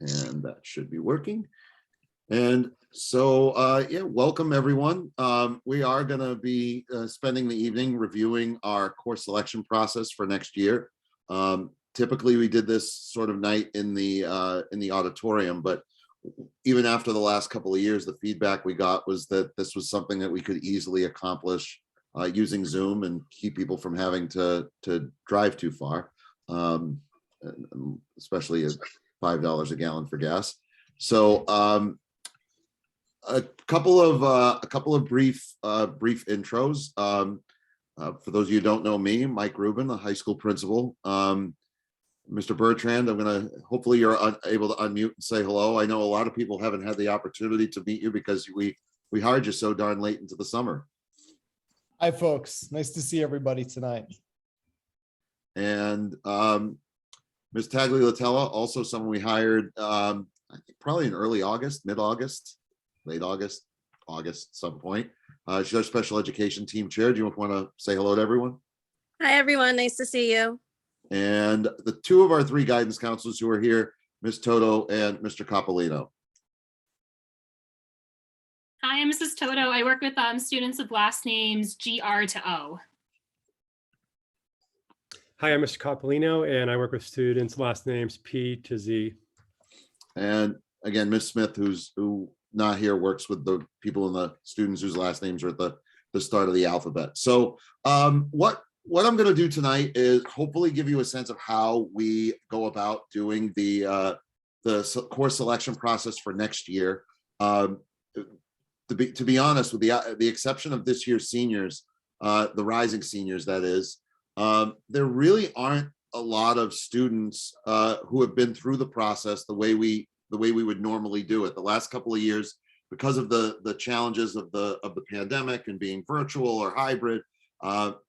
And that should be working. And so, yeah, welcome everyone. We are going to be spending the evening reviewing our course selection process for next year. Typically, we did this sort of night in the auditorium, but even after the last couple of years, the feedback we got was that this was something that we could easily accomplish using Zoom and keep people from having to drive too far, especially at $5 a gallon for gas. So a couple of brief intros. For those of you who don't know me, Mike Rubin, the high school principal. Mr. Bertrand, hopefully you're able to unmute and say hello. I know a lot of people haven't had the opportunity to meet you because we hired you so darn late into the summer. Hi, folks. Nice to see everybody tonight. And Ms. Tagliatella, also someone we hired, I think probably in early August, mid-August, late August, some point. She's our special education team chair. Do you want to say hello to everyone? Hi, everyone. Nice to see you. And the two of our three guidance counselors who are here, Ms. Toto and Mr. Coppolino. Hi, I'm Mrs. Toto. I work with students with last names GR to O. Hi, I'm Mr. Coppolino, and I work with students last names P to Z. And again, Ms. Smith, who not here, works with the people and the students whose last names are at the start of the alphabet. So what I'm going to do tonight is hopefully give you a sense of how we go about doing the course selection process for next year. To be honest, with the exception of this year's seniors, the rising seniors, that is, there really aren't a lot of students who have been through the process the way we would normally do it. The last couple of years, because of the challenges of the pandemic and being virtual or hybrid,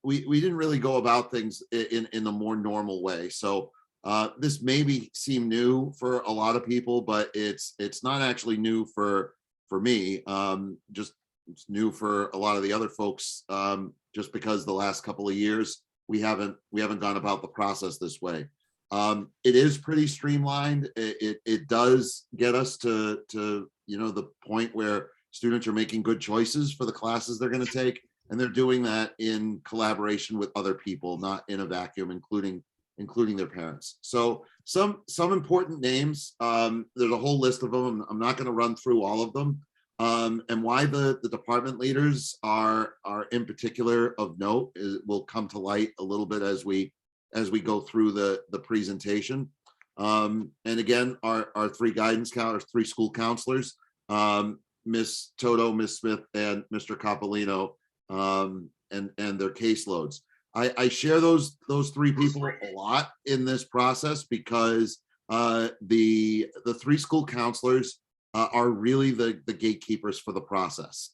we didn't really go about things in a more normal way. So this maybe seem new for a lot of people, but it's not actually new for me. Just it's new for a lot of the other folks, just because the last couple of years we haven't gone about the process this way. It is pretty streamlined. It does get us to the point where students are making good choices for the classes they're going to take, and they're doing that in collaboration with other people, not in a vacuum, including their parents. So some important names. There's a whole list of them. I'm not going to run through all of them. And why the department leaders are in particular of note will come to light a little bit as we go through the presentation. And again, our three three school counselors, Ms. Toto, Ms. Smith, and Mr. Coppolino, and their caseloads. I share those three people a lot in this process because the three school counselors are really the gatekeepers for the process.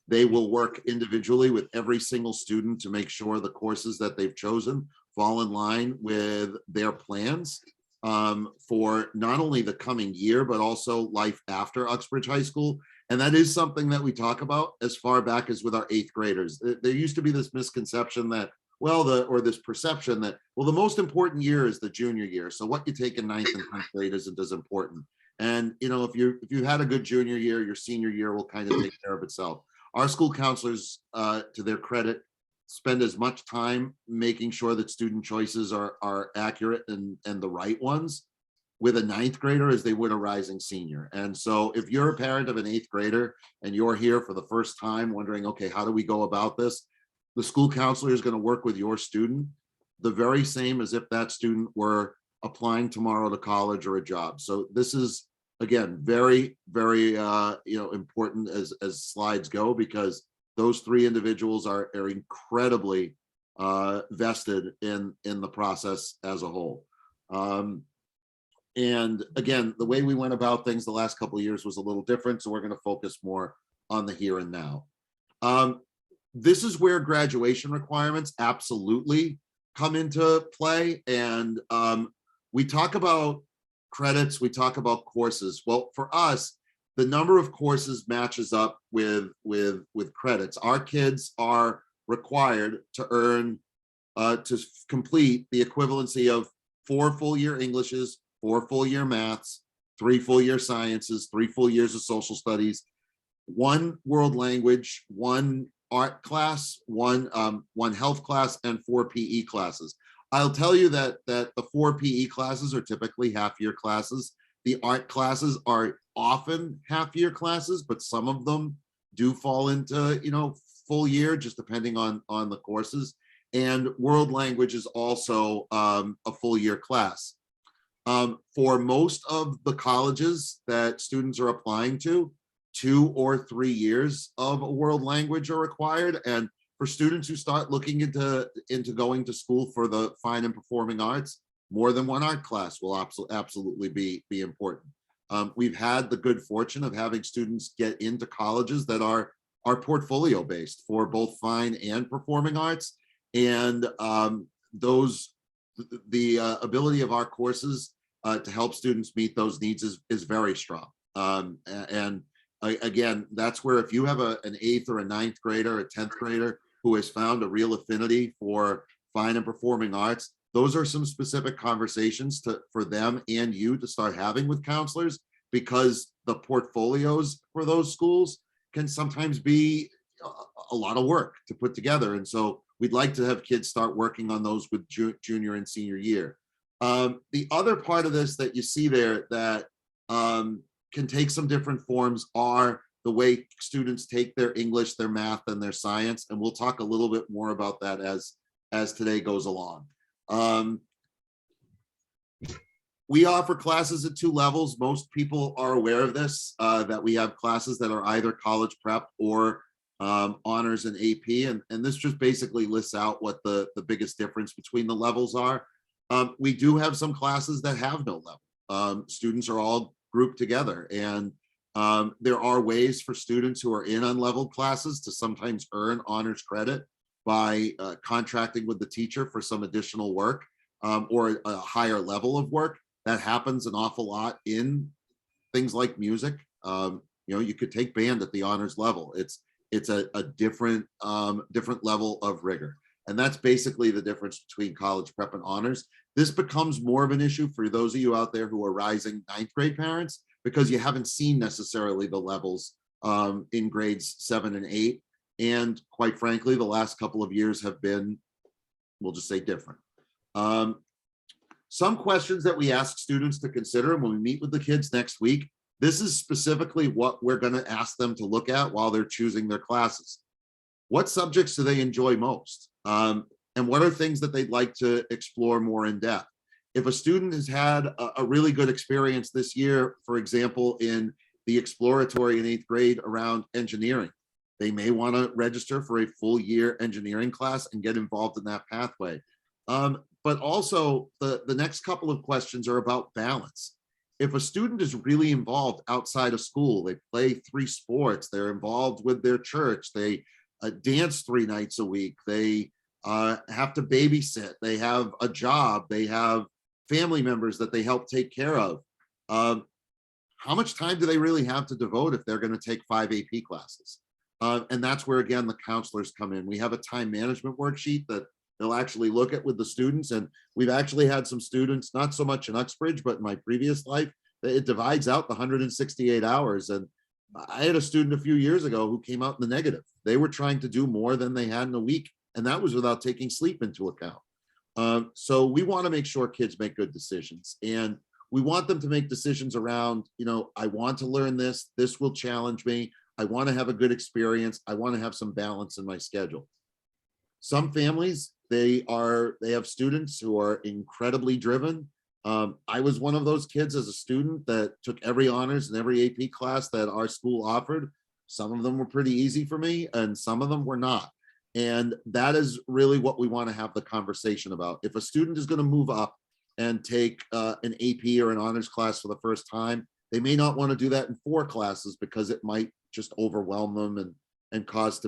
They will work individually with every single student to make sure the courses that they've chosen fall in line with their plans for not only the coming year, but also life after Uxbridge High School. And that is something that we talk about as far back as with our 8th graders. There used to be this misconception that, or this perception that, the most important year is the junior year. So what you take in 9th and 10th grade isn't as important. And if you had a good junior year, your senior year will kind of take care of itself. Our school counselors, to their credit, spend as much time making sure that student choices are accurate and the right ones with a 9th grader as they would a rising senior. And so if you're a parent of an 8th grader and you're here for the first time wondering, okay, how do we go about this? The school counselor is going to work with your student the very same as if that student were applying tomorrow to college or a job. So this is, again, very, very important as slides go, because those three individuals are incredibly vested in the process as a whole. And again, the way we went about things the last couple of years was a little different, so we're going to focus more on the here and now. This is where graduation requirements absolutely come into play, and we talk about credits, we talk about courses. Well, for us, the number of courses matches up with credits. Our kids are required to earn, to complete the equivalency of 4 full-year Englishes, 4 full-year maths, 3 full-year sciences, 3 full years of social studies, 1 world language, 1 art class, 1 health class, and 4 PE classes. I'll tell you that the 4 PE classes are typically half-year classes. The art classes are often half-year classes, but some of them do fall into, full year, just depending on the courses. And world language is also a full year class. For most of the colleges that students are applying to, 2 or 3 years of a world language are required. And for students who start looking into going to school for the fine and performing arts, more than 1 art class will absolutely be important. We've had the good fortune of having students get into colleges that are portfolio based for both fine and performing arts. And the ability of our courses to help students meet those needs is very strong. Again, that's where if you have an 8th or a 9th grader, a 10th grader who has found a real affinity for fine and performing arts, those are some specific conversations for them and you to start having with counselors, because the portfolios for those schools can sometimes be a lot of work to put together. And so we'd like to have kids start working on those with junior and senior year. The other part of this that you see there that can take some different forms are the way students take their English, their math, and their science. And we'll talk a little bit more about that as today goes along. We offer classes at 2 levels. Most people are aware of this, that we have classes that are either college prep or honors and AP. And this just basically lists out what the biggest difference between the levels are. We do have some classes that have no level. Students are all grouped together. And there are ways for students who are in unleveled classes to sometimes earn honors credit by contracting with the teacher for some additional work or a higher level of work. That happens an awful lot in things like music. You could take band at the honors level. It's a different level of rigor. And that's basically the difference between college prep and honors. This becomes more of an issue for those of you out there who are rising 9th grade parents, because you haven't seen necessarily the levels in grades 7 and 8. And quite frankly, the last couple of years have been, we'll just say, different. Some questions that we ask students to consider when we meet with the kids next week, this is specifically what we're going to ask them to look at while they're choosing their classes. What subjects do they enjoy most? And what are things that they'd like to explore more in depth? If a student has had a really good experience this year, for example, in the exploratory in 8th grade around engineering, they may want to register for a full year engineering class and get involved in that pathway. But also the next couple of questions are about balance. If a student is really involved outside of school, they play 3 sports, they're involved with their church, they dance 3 nights a week, they have to babysit, they have a job, they have family members that they help take care of. How much time do they really have to devote if they're going to take 5 AP classes? And that's where, again, the counselors come in. We have a time management worksheet that they'll actually look at with the students. And we've actually had some students, not so much in Uxbridge, but in my previous life, it divides out the 168 hours. And I had a student a few years ago who came out in the negative. They were trying to do more than they had in a week. And that was without taking sleep into account. So we want to make sure kids make good decisions. And we want them to make decisions around, I want to learn this. This will challenge me. I want to have a good experience. I want to have some balance in my schedule. Some families, they have students who are incredibly driven. I was one of those kids as a student that took every honors and every AP class that our school offered. Some of them were pretty easy for me and some of them were not. And that is really what we want to have the conversation about. If a student is going to move up and take an AP or an honors class for the first time, they may not want to do that in 4 classes because it might just overwhelm them and cause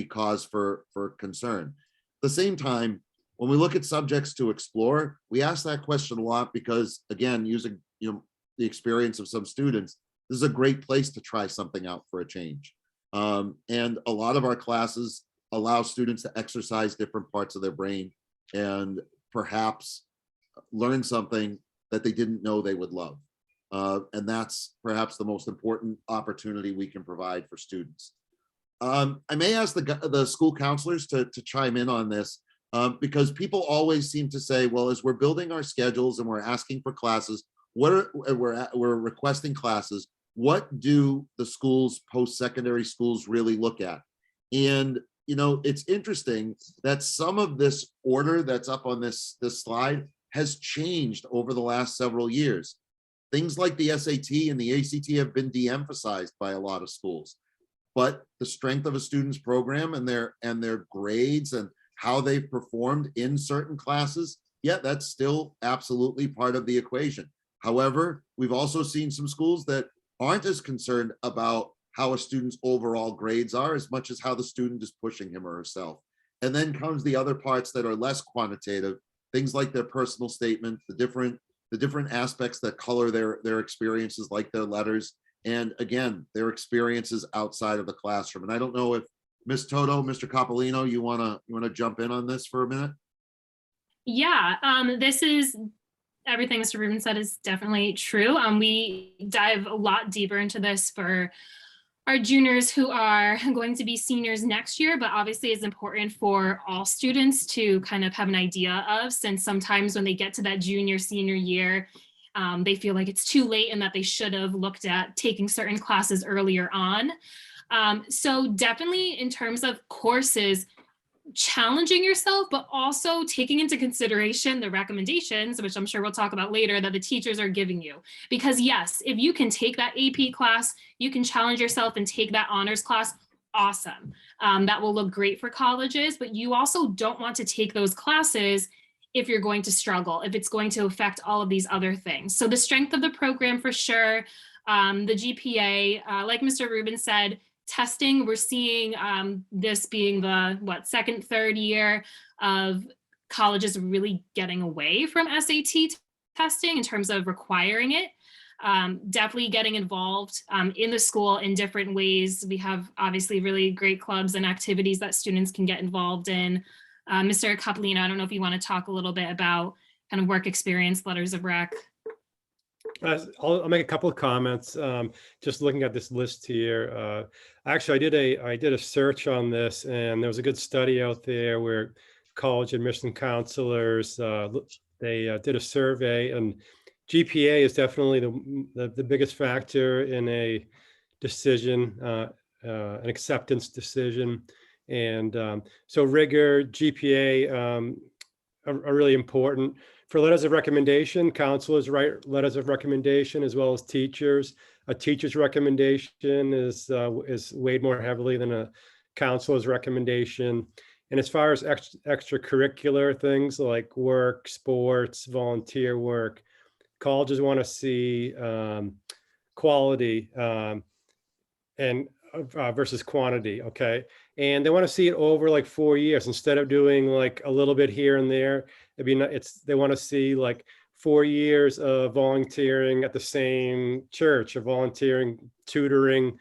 cause for concern. At the same time, when we look at subjects to explore, we ask that question a lot because, again, using the experience of some students, this is a great place to try something out for a change. And a lot of our classes allow students to exercise different parts of their brain and perhaps learn something that they didn't know they would love. And that's perhaps the most important opportunity we can provide for students. I may ask the school counselors to chime in on this, because people always seem to say, well, as we're building our schedules and we're asking for classes, we're requesting classes, what do the schools, post-secondary schools, really look at? And it's interesting that some of this order that's up on this slide has changed over the last several years. Things like the SAT and the ACT have been de-emphasized by a lot of schools, but the strength of a student's program and their grades and how they've performed in certain classes, yeah, that's still absolutely part of the equation. However, we've also seen some schools that aren't as concerned about how a student's overall grades are as much as how the student is pushing him or herself. And then comes the other parts that are less quantitative, things like their personal statement, the different aspects that color their experiences, like their letters, and again, their experiences outside of the classroom. And I don't know if Ms. Toto, Mr. Coppolino, you wanna jump in on this for a minute? Yeah, this is everything Mr. Rubin said is definitely true. We dive a lot deeper into this for our juniors who are going to be seniors next year, but obviously it's important for all students to kind of have an idea of, since sometimes when they get to that junior, senior year, they feel like it's too late and that they should have looked at taking certain classes earlier on. So definitely in terms of courses, challenging yourself, but also taking into consideration the recommendations, which I'm sure we'll talk about later, that the teachers are giving you. Because yes, if you can take that AP class, you can challenge yourself and take that honors class, awesome. That will look great for colleges, but you also don't want to take those classes if you're going to struggle, if it's going to affect all of these other things. So the strength of the program for sure, the GPA, like Mr. Rubin said, testing, we're seeing this being the second, third year of colleges really getting away from SAT testing in terms of requiring it. Definitely getting involved in the school in different ways. We have obviously really great clubs and activities that students can get involved in. Mr. Coppolino, I don't know if you want to talk a little bit about kind of work experience, letters of rec. I'll make a couple of comments. Just looking at this list here. Actually, I did a search on this, and there was a good study out there where college admission counselors they did a survey, and GPA is definitely the biggest factor in a decision, an acceptance decision, and so rigor, GPA are really important. For letters of recommendation, counselors write letters of recommendation as well as teachers. A teacher's recommendation is weighed more heavily than a counselor's recommendation. And as far as extracurricular things like work, sports, volunteer work, colleges want to see quality and versus quantity, okay? And they want to see it over like 4 years instead of doing like a little bit here and there. They want to see like 4 years of volunteering at the same church or volunteering, tutoring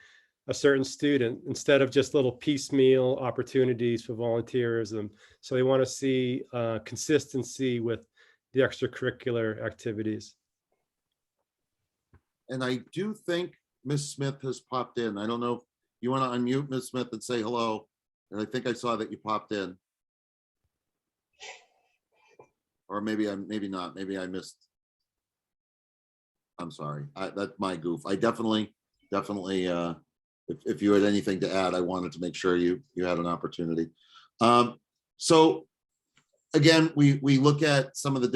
a certain student instead of just little piecemeal opportunities for volunteerism. So they want to see consistency with the extracurricular activities. And I do think Ms. Smith has popped in. I don't know if you want to unmute Ms. Smith and say hello. And I think I saw that you popped in. Or maybe not. Maybe I missed. I'm sorry. That's my goof. I definitely, if you had anything to add, I wanted to make sure you had an opportunity. So again, we look at some of the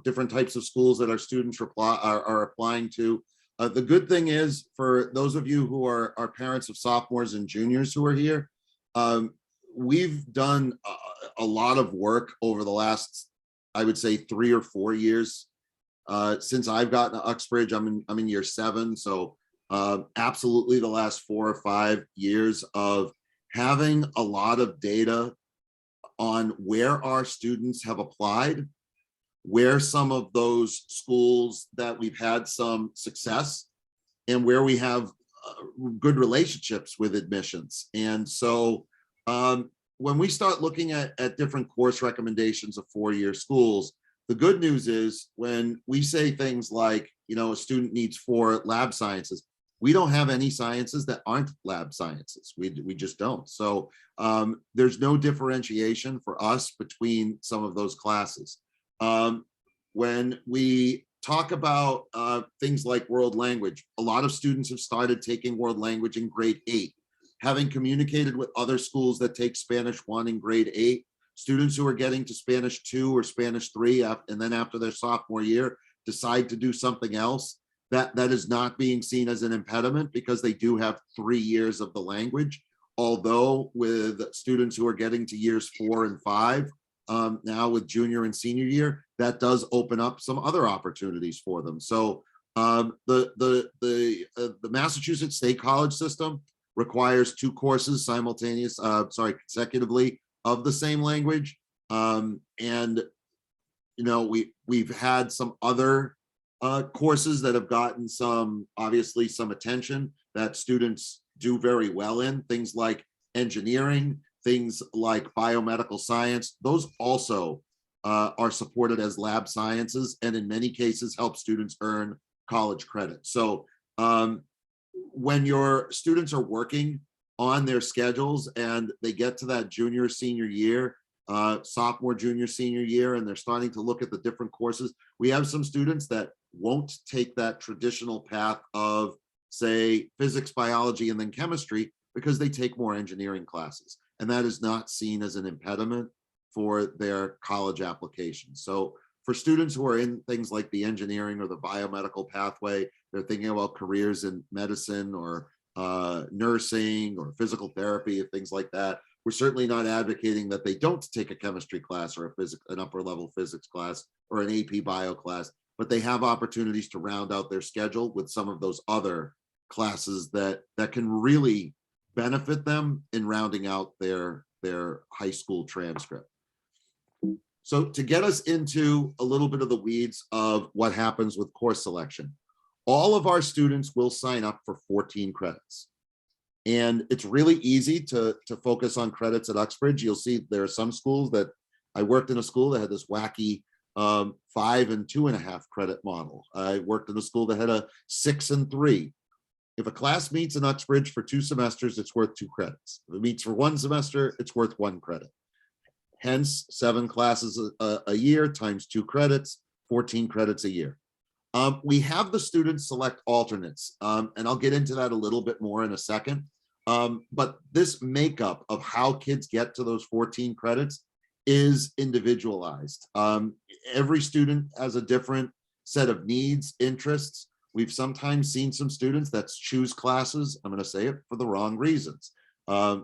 different types of schools that our students are applying to. The good thing is, for those of you who are parents of sophomores and juniors who are here, we've done a lot of work over the last, I would say, 3 or 4 years. Since I've gotten to Uxbridge, I'm in year 7. So absolutely the last 4 or 5 years of having a lot of data on where our students have applied, where some of those schools that we've had some success, and where we have good relationships with admissions. And so when we start looking at different course recommendations of 4-year schools, the good news is when we say things like a student needs 4 lab sciences. We don't have any sciences that aren't lab sciences. We just don't. So there's no differentiation for us between some of those classes. When we talk about things like world language, a lot of students have started taking world language in grade 8. Having communicated with other schools that take Spanish 1 in grade 8, students who are getting to Spanish 2 or Spanish 3, and then after their sophomore year, decide to do something else, that is not being seen as an impediment because they do have 3 years of the language. Although with students who are getting to years 4 and 5, now with junior and senior year, that does open up some other opportunities for them. So the Massachusetts State College system requires 2 courses consecutively of the same language. And we've had some other courses that have gotten obviously some attention that students do very well in, things like engineering, things like biomedical science. Those also are supported as lab sciences, and in many cases help students earn college credit. So when your students are working on their schedules and they get to that junior, senior year, sophomore, junior, senior year, and they're starting to look at the different courses, we have some students that won't take that traditional path of, say, physics, biology, and then chemistry because they take more engineering classes. And that is not seen as an impediment for their college application. So for students who are in things like the engineering or the biomedical pathway, they're thinking about careers in medicine or nursing or physical therapy and things like that. We're certainly not advocating that they don't take a chemistry class or an upper level physics class or an AP bio class, but they have opportunities to round out their schedule with some of those other classes that can really benefit them in rounding out their high school transcript. So to get us into a little bit of the weeds of what happens with course selection, all of our students will sign up for 14 credits. And it's really easy to focus on credits at Uxbridge. You'll see there are some schools that, I worked in a school that had this wacky 5 and 2.5 credit model. I worked in a school that had a 6 and 3. If a class meets in Uxbridge for 2 semesters, it's worth 2 credits. If it meets for 1 semester, it's worth 1 credit. Hence, 7 classes a year times 2 credits, 14 credits a year. We have the students select alternates, and I'll get into that a little bit more in a second. But this makeup of how kids get to those 14 credits is individualized. Every student has a different set of needs, interests. We've sometimes seen some students that choose classes, I'm going to say it, for the wrong reasons.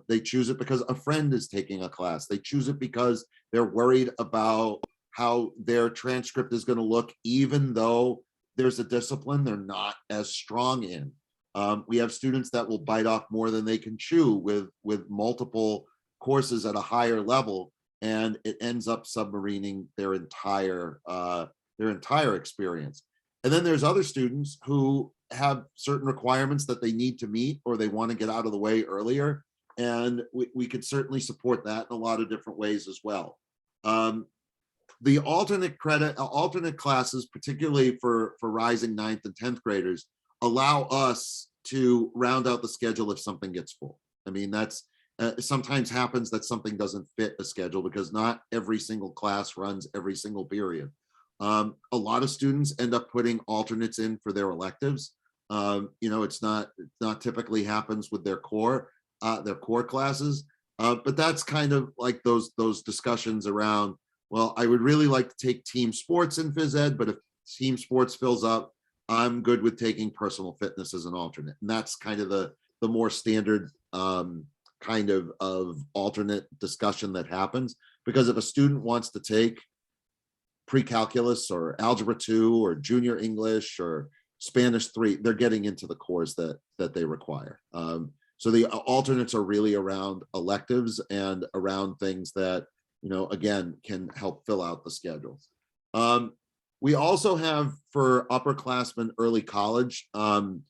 They choose it because a friend is taking a class. They choose it because they're worried about how their transcript is going to look, even though there's a discipline they're not as strong in. We have students that will bite off more than they can chew with multiple courses at a higher level, and it ends up submarining their entire experience. And then there's other students who have certain requirements that they need to meet, or they want to get out of the way earlier. And we could certainly support that in a lot of different ways as well. The alternate classes, particularly for rising 9th and 10th graders, allow us to round out the schedule if something gets full. I mean, that's sometimes happens that something doesn't fit a schedule because not every single class runs every single period. A lot of students end up putting alternates in for their electives. It's not typically happens with their core classes, but that's kind of like those discussions around, well, I would really like to take team sports in phys ed, but if team sports fills up, I'm good with taking personal fitness as an alternate. And that's kind of the more standard kind of alternate discussion that happens, because if a student wants to take pre-calculus or algebra 2 or junior English or Spanish 3, they're getting into the course that they require. So the alternates are really around electives and around things that, again, can help fill out the schedule. We also have for upperclassmen early college, and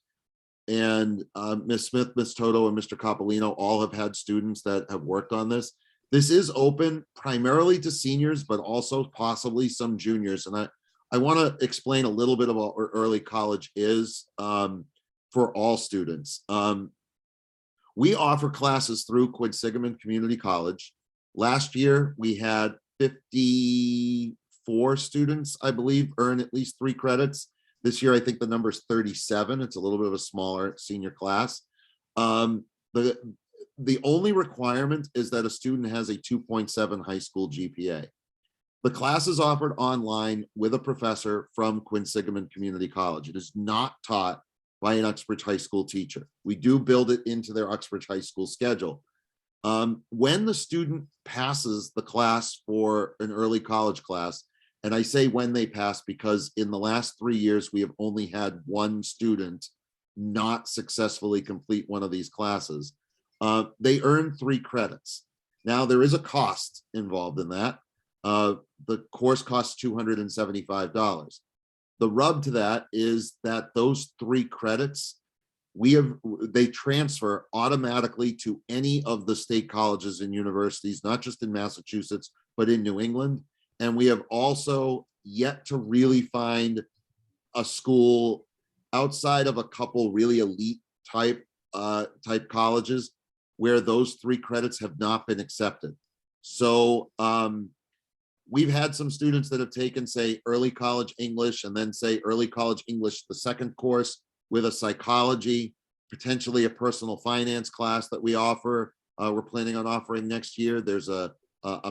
Ms. Smith, Ms. Toto, and Mr. Coppolino all have had students that have worked on this. This is open primarily to seniors, but also possibly some juniors. And I want to explain a little bit about what early college is for all students. We offer classes through Quinsigamond Community College. Last year, we had 54 students, I believe, earn at least 3 credits. This year, I think the number is 37. It's a little bit of a smaller senior class. The only requirement is that a student has a 2.7 high school GPA. The class is offered online with a professor from Quinsigamond Community College. It is not taught by an Uxbridge High School teacher. We do build it into their Uxbridge High School schedule. When the student passes the class for an early college class, and I say when they pass because in the last 3 years, we have only had one student not successfully complete one of these classes. They earn 3 credits. Now, there is a cost involved in that. The course costs $275. The rub to that is that those 3 credits, they transfer automatically to any of the state colleges and universities, not just in Massachusetts, but in New England. And we have also yet to really find a school outside of a couple really elite type colleges where those 3 credits have not been accepted. So we've had some students that have taken, say, early college English and then say early college English, the second course with a psychology, potentially a personal finance class that we offer. We're planning on offering next year. There's a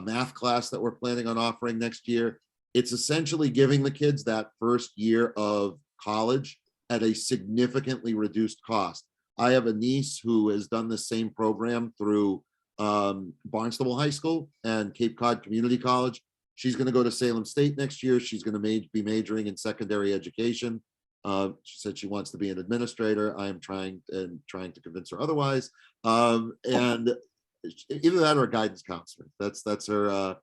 math class that we're planning on offering next year. It's essentially giving the kids that first year of college at a significantly reduced cost. I have a niece who has done the same program through Barnstable High School and Cape Cod Community College. She's going to go to Salem State next year. She's going to be majoring in secondary education. She said she wants to be an administrator. I am trying to convince her otherwise. And either that or a guidance counselor. That's her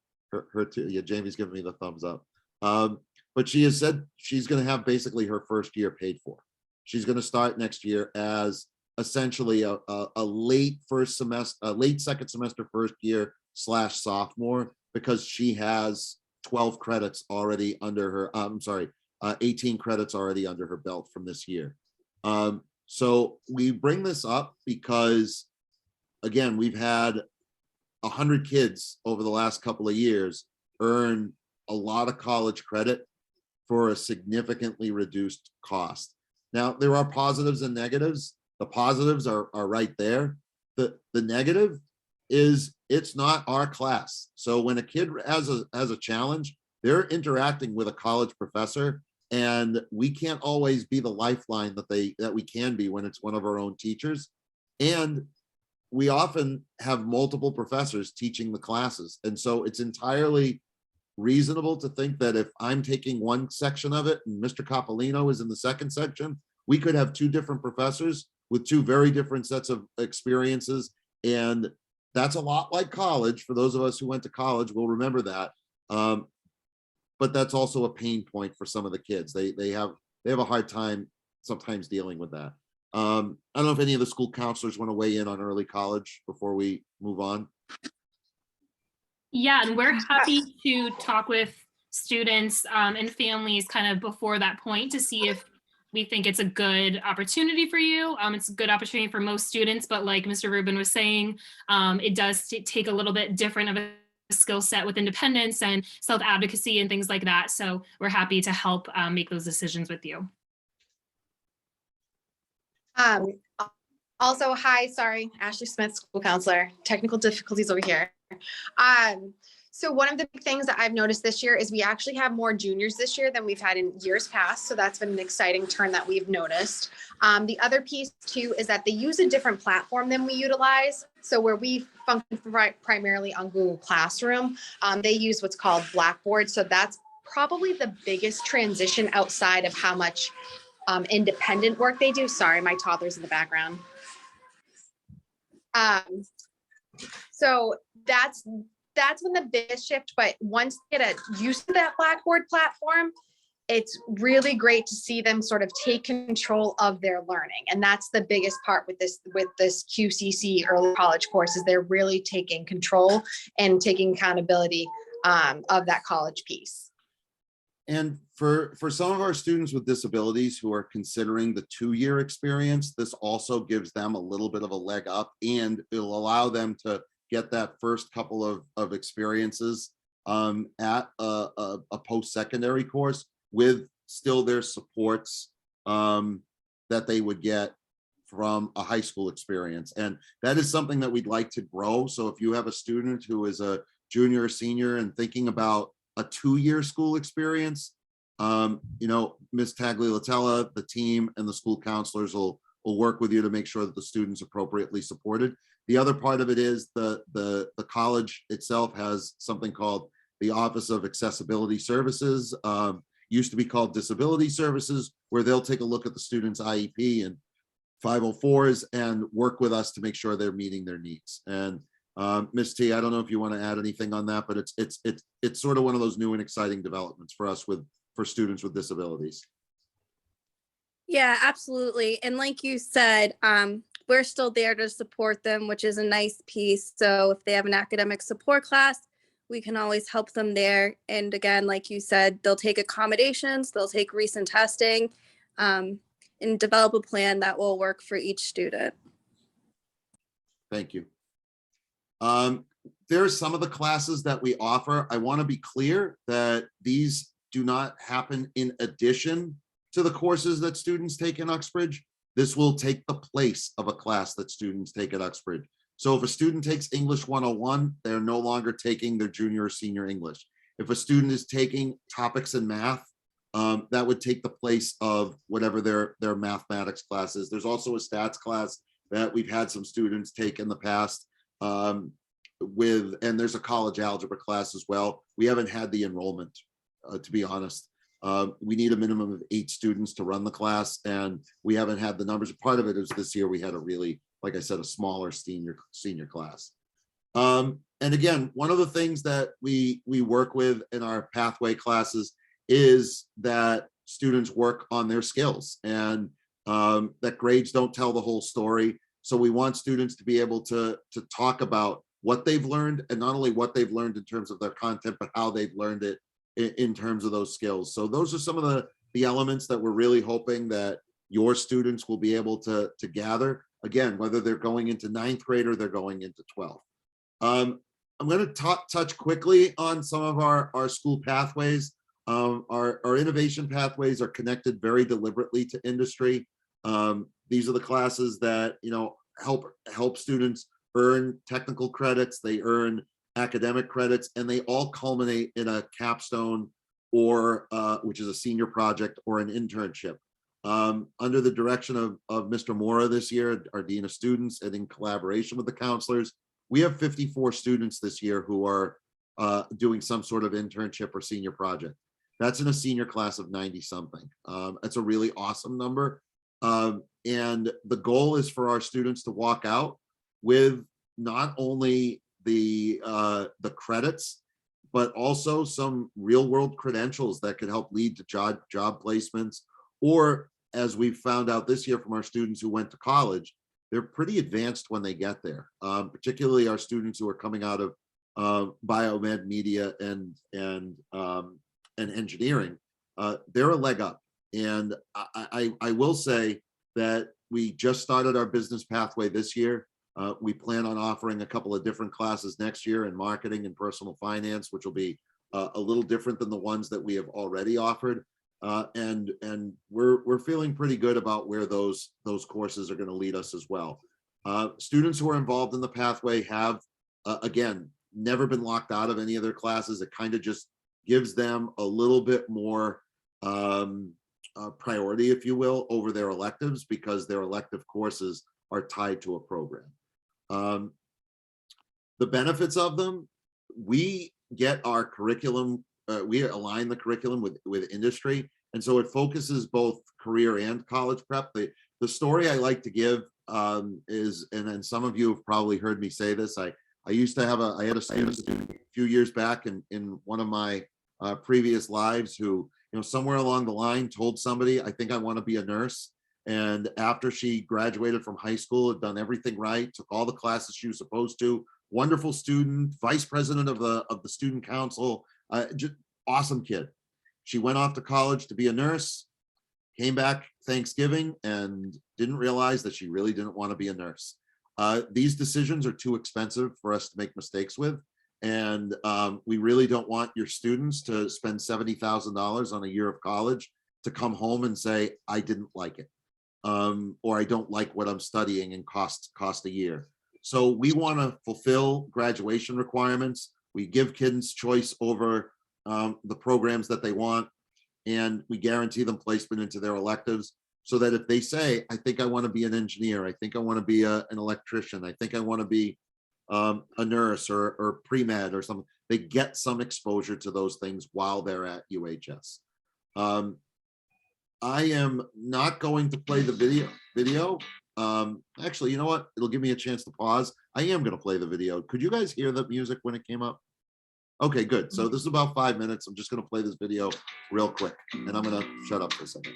two. Yeah, Jamie's giving me the thumbs up. But she has said she's going to have basically her first year paid for. She's going to start next year as essentially a late second semester first year / sophomore, because she has 12 credits already under her, 18 credits already under her belt from this year. So we bring this up because, again, we've had 100 kids over the last couple of years earn a lot of college credit for a significantly reduced cost. Now, there are positives and negatives. The positives are right there. The negative is it's not our class. So when a kid has a challenge, they're interacting with a college professor, and we can't always be the lifeline that we can be when it's one of our own teachers. And we often have multiple professors teaching the classes. And so it's entirely reasonable to think that if I'm taking one section of it and Mr. Coppolino is in the second section, we could have 2 different professors with 2 very different sets of experiences. And that's a lot like college. For those of us who went to college, we'll remember that. But that's also a pain point for some of the kids. They have a hard time sometimes dealing with that. I don't know if any of the school counselors want to weigh in on early college before we move on. Yeah, and we're happy to talk with students and families kind of before that point to see if we think it's a good opportunity for you. It's a good opportunity for most students, but like Mr. Rubin was saying, it does take a little bit different of a skill set with independence and self-advocacy and things like that. So we're happy to help make those decisions with you. Also, hi, sorry, Ashley Smith, school counselor, technical difficulties over here. So one of the big things that I've noticed this year is we actually have more juniors this year than we've had in years past. So that's been an exciting turn that we've noticed. The other piece too is that they use a different platform than we utilize. So where we function primarily on Google Classroom, they use what's called Blackboard. So that's probably the biggest transition outside of how much independent work they do. Sorry, my toddler's in the background. So that's been the biggest shift, but once they get used to that Blackboard platform, it's really great to see them sort of take control of their learning. And that's the biggest part with this QCC early college course, is they're really taking control and taking accountability of that college piece. And for some of our students with disabilities who are considering the 2-year experience, this also gives them a little bit of a leg up, and it'll allow them to get that first couple of experiences at a post-secondary course with still their supports that they would get from a high school experience. And that is something that we'd like to grow. So if you have a student who is a junior or senior and thinking about a 2-year school experience, you know, Ms. Tagliatella, the team, and the school counselors will work with you to make sure that the student's appropriately supported. The other part of it is the college itself has something called the Office of Accessibility Services, used to be called Disability Services, where they'll take a look at the student's IEP and 504s and work with us to make sure they're meeting their needs. And Ms. T, I don't know if you want to add anything on that, but it's sort of one of those new and exciting developments for us for students with disabilities. Yeah, absolutely. And like you said, we're still there to support them, which is a nice piece. So if they have an academic support class, we can always help them there. And again, like you said, they'll take accommodations, they'll take recent testing, and develop a plan that will work for each student. Thank you. There are some of the classes that we offer. I want to be clear that these do not happen in addition to the courses that students take in Uxbridge. This will take the place of a class that students take at Uxbridge. So if a student takes English 101, they're no longer taking their junior or senior English. If a student is taking topics in math, that would take the place of whatever their mathematics class is. There's also a stats class that we've had some students take in the past and there's a college algebra class as well. We haven't had the enrollment, to be honest. We need a minimum of 8 students to run the class, and we haven't had the numbers. Part of it is this year we had a really, like I said, a smaller senior class. And again, one of the things that we work with in our pathway classes is that students work on their skills, and that grades don't tell the whole story. So we want students to be able to talk about what they've learned, and not only what they've learned in terms of their content, but how they've learned it in terms of those skills. So those are some of the elements that we're really hoping that your students will be able to gather, again, whether they're going into 9th grade or they're going into 12th. I'm going to touch quickly on some of our school pathways. Our innovation pathways are connected very deliberately to industry. These are the classes that, you know, help students earn technical credits, they earn academic credits, and they all culminate in a capstone or which is a senior project or an internship. Under the direction of Mr. Mora this year, our Dean of Students, and in collaboration with the counselors, we have 54 students this year who are doing some sort of internship or senior project. That's in a senior class of 90 something. That's a really awesome number. And the goal is for our students to walk out with not only the credits, but also some real world credentials that could help lead to job placements, or as we found out this year from our students who went to college, they're pretty advanced when they get there, particularly our students who are coming out of biomed, media, and engineering. They're a leg up. And I will say that we just started our business pathway this year. We plan on offering a couple of different classes next year in marketing and personal finance, which will be a little different than the ones that we have already offered. And we're feeling pretty good about where those courses are going to lead us as well. Students who are involved in the pathway have, again, never been locked out of any of their classes. It kind of just gives them a little bit more priority, if you will, over their electives, because their elective courses are tied to a program. The benefits of them, we get our curriculum, we align the curriculum with industry, and so it focuses both career and college prep. The story I like to give is, and then some of you have probably heard me say this, I used to have I had a student a few years back in one of my previous lives who, you know, somewhere along the line told somebody, I think I want to be a nurse. And after she graduated from high school, had done everything right, took all the classes she was supposed to, wonderful student, vice president of the student council, just awesome kid. She went off to college to be a nurse, came back Thanksgiving and didn't realize that she really didn't want to be a nurse. These decisions are too expensive for us to make mistakes with. And we really don't want your students to spend $70,000 on a year of college to come home and say, I didn't like it. Or I don't like what I'm studying and cost a year. So we want to fulfill graduation requirements. We give kids choice over the programs that they want, and we guarantee them placement into their electives so that if they say, I think I want to be an engineer, I think I want to be an electrician, I think I want to be a nurse or pre-med or something, they get some exposure to those things while they're at UHS. I am not going to play the video. Actually, you know what? It'll give me a chance to pause. I am going to play the video. Could you guys hear the music when it came up? Okay, good. So this is about 5 minutes. I'm just going to play this video real quick, and I'm going to shut up for a second.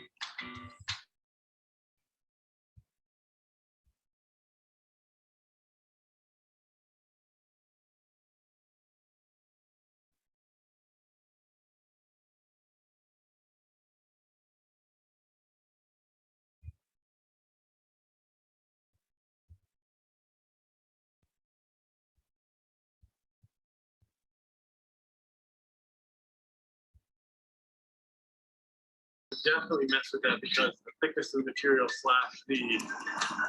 Definitely mess with that because the thickness of the material slash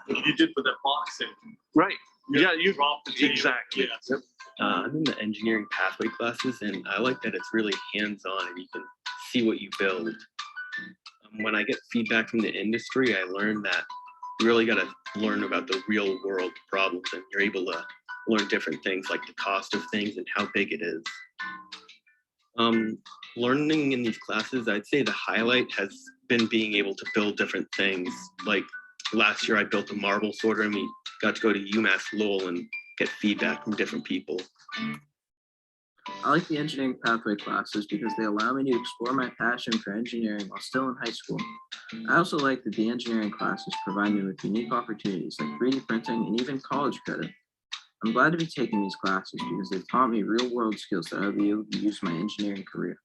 what you did for the boxing. Right. Yeah, you drop the video. exactly. Yeah. Yep. I'm in the engineering pathway classes, and I like that it's really hands-on and you can see what you build. When I get feedback from the industry, I learned that you really got to learn about the real world problems, and you're able to learn different things like the cost of things and how big it is. Learning in these classes, I'd say the highlight has been being able to build different things. Like last year I built a marble sorter, and we got to go to UMass Lowell and get feedback from different people. I like the engineering pathway classes because they allow me to explore my passion for engineering while still in high school. I also like that the engineering classes provide me with unique opportunities like 3D printing and even college credit. I'm glad to be taking these classes because they've taught me real-world skills that I'll be able to use in my engineering career.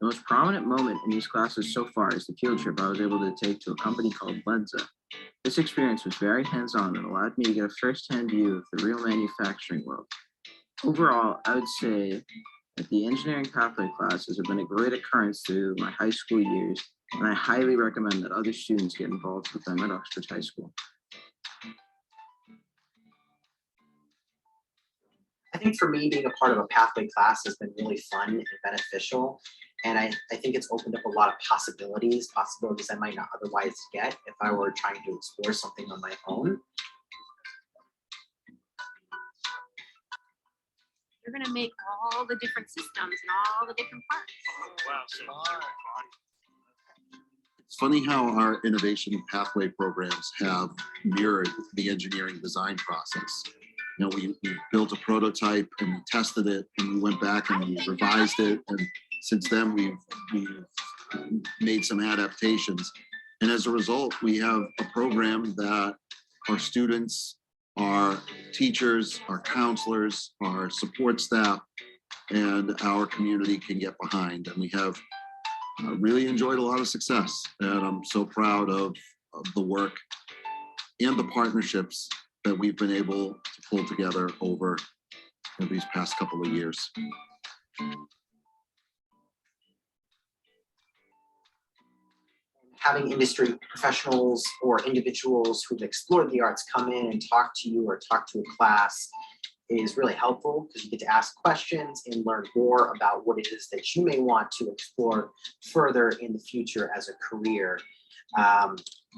The most prominent moment in these classes so far is the field trip I was able to take to a company called Lenza. This experience was very hands-on and allowed me to get a first-hand view of the real manufacturing world. Overall, I would say that the engineering pathway classes have been a great occurrence through my high school years, and I highly recommend that other students get involved with them at Oxford High School. I think for me, being a part of a pathway class has been really fun and beneficial. And I think it's opened up a lot of possibilities I might not otherwise get if I were trying to explore something on my own. You're going to make all the different systems and all the different parts. Oh, wow. It's funny how our innovation pathway programs have mirrored the engineering design process. You know, we built a prototype and we tested it, and we went back and we revised it, and since then we've made some adaptations, and as a result we have a program that our students, our teachers, our counselors, our support staff, and our community can get behind, and we have really enjoyed a lot of success, and I'm so proud of the work and the partnerships that we've been able to pull together over these past couple of years. Having industry professionals or individuals who've explored the arts come in and talk to you or talk to a class is really helpful because you get to ask questions and learn more about what it is that you may want to explore further in the future as a career.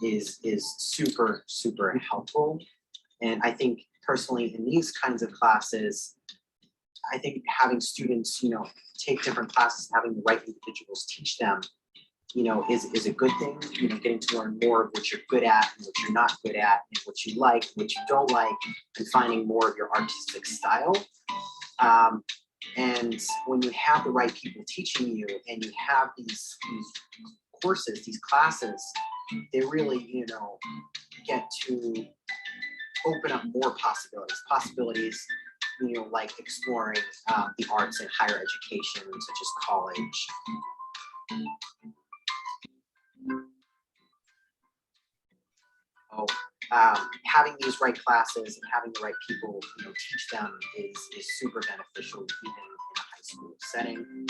Is super, super helpful. And I think personally in these kinds of classes, I think having students, take different classes, having the right individuals teach them, is a good thing. Getting to learn more of what you're good at and what you're not good at, and what you like, and what you don't like, and finding more of your artistic style. And when you have the right people teaching you, and you have these courses, these classes, they really, get to open up more possibilities, like exploring the arts in higher education, such as college. Oh, having these right classes and having the right people, teach them is super beneficial even in a high school setting.